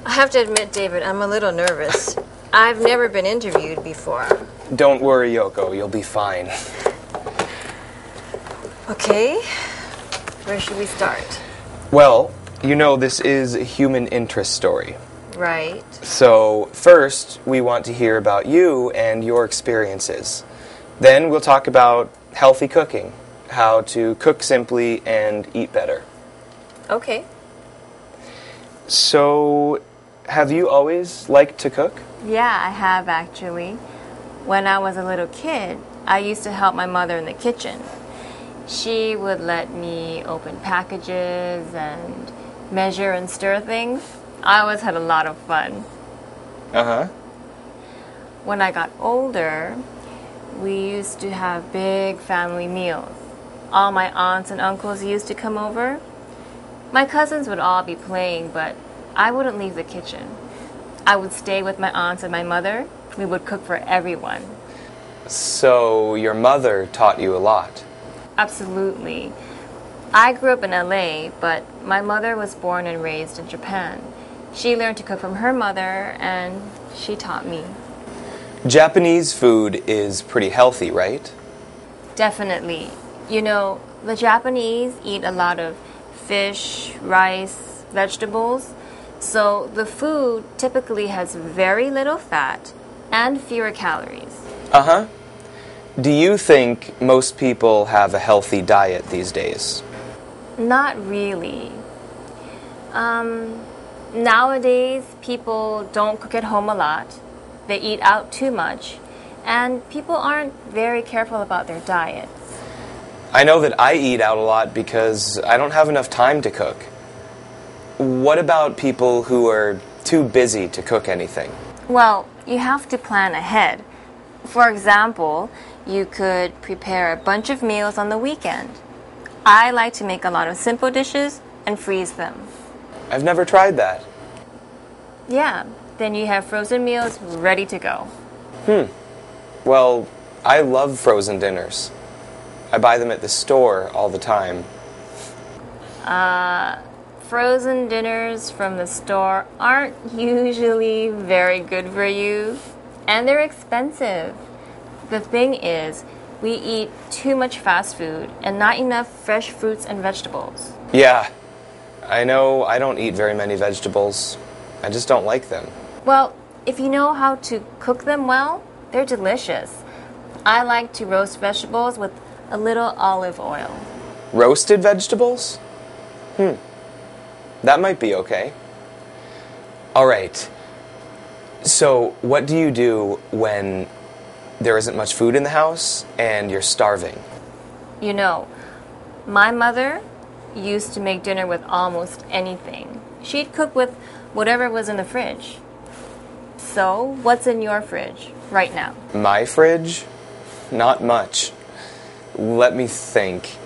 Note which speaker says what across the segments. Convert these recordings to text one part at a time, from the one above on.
Speaker 1: I have to admit, David, I'm a little nervous. I've never been interviewed before.
Speaker 2: Don't worry, Yoko. You'll be fine.
Speaker 1: Okay. Where should we start?
Speaker 2: Well, you know this is a human interest story.
Speaker 1: Right.
Speaker 2: So, first, we want to hear about you and your experiences. Then we'll talk about healthy cooking, how to cook simply and eat better.
Speaker 1: Okay.
Speaker 2: So, have you always liked to cook?
Speaker 3: Yeah, I have actually. When I was a little kid, I used to help my mother in the kitchen. She would let me open packages and measure and stir things. I always had a lot of fun.
Speaker 2: Uh-huh.
Speaker 3: When I got older, we used to have big family meals. All my aunts and uncles used to come over. My cousins would all be playing, but I wouldn't leave the kitchen. I would stay with my aunts and my mother. We would cook for everyone.
Speaker 2: So, your mother taught you a lot.
Speaker 3: Absolutely. I grew up in LA, but my mother was born and raised in Japan. She learned to cook from her mother, and she taught me.
Speaker 2: Japanese food is pretty healthy, right?
Speaker 3: Definitely. You know, the Japanese eat a lot of fish, rice, vegetables. So the food typically has very little fat and fewer calories.
Speaker 2: Uh-huh. Do you think most people have a healthy diet these days?
Speaker 3: Not really. Nowadays, people don't cook at home a lot. They eat out too much. And people aren't very careful about their diets.
Speaker 2: I know that I eat out a lot because I don't have enough time to cook. What about people who are too busy to cook anything?
Speaker 3: Well, you have to plan ahead. For example, you could prepare a bunch of meals on the weekend. I like to make a lot of simple dishes and freeze them.
Speaker 2: I've never tried that.
Speaker 3: Yeah, then you have frozen meals ready to go.
Speaker 2: Well, I love frozen dinners. I buy them at the store all the time.
Speaker 3: Frozen dinners from the store aren't usually very good for you, and they're expensive. The thing is, we eat too much fast food and not enough fresh fruits and vegetables.
Speaker 2: Yeah, I know I don't eat very many vegetables. I just don't like them.
Speaker 3: Well, if you know how to cook them well, they're delicious. I like to roast vegetables with a little olive oil.
Speaker 2: Roasted vegetables? That might be okay. All right. So, what do you do when there isn't much food in the house and you're starving?
Speaker 3: You know, my mother used to make dinner with almost anything. She'd cook with whatever was in the fridge. So, what's in your fridge right now?
Speaker 2: My fridge? Not much. Let me think.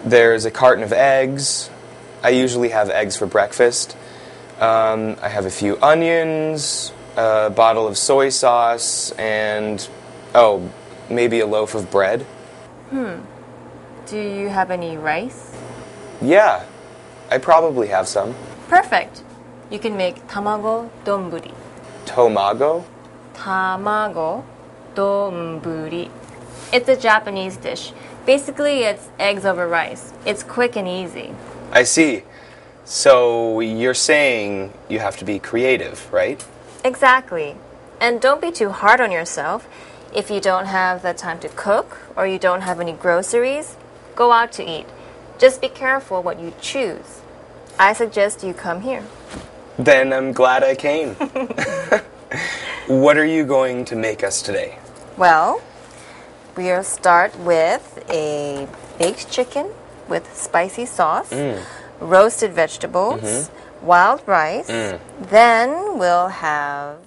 Speaker 2: There's a carton of eggs. I usually have eggs for breakfast. I have a few onions, a bottle of soy sauce, and, maybe a loaf of bread.
Speaker 3: Do you have any rice?
Speaker 2: Yeah, I probably have some.
Speaker 3: Perfect. You can make tamago donburi.
Speaker 2: Tomago?
Speaker 3: Tamago donburi. It's a Japanese dish. Basically, it's eggs over rice. It's quick and easy.
Speaker 2: I see. So you're saying you have to be creative, right?
Speaker 3: Exactly. And don't be too hard on yourself. If you don't have the time to cook or you don't have any groceries, go out to eat. Just be careful what you choose. I suggest you come here.
Speaker 2: Then I'm glad I came. What are you going to make us today?
Speaker 3: Well, we'll start with a baked chicken with spicy sauce, roasted vegetables, wild rice. Then we'll have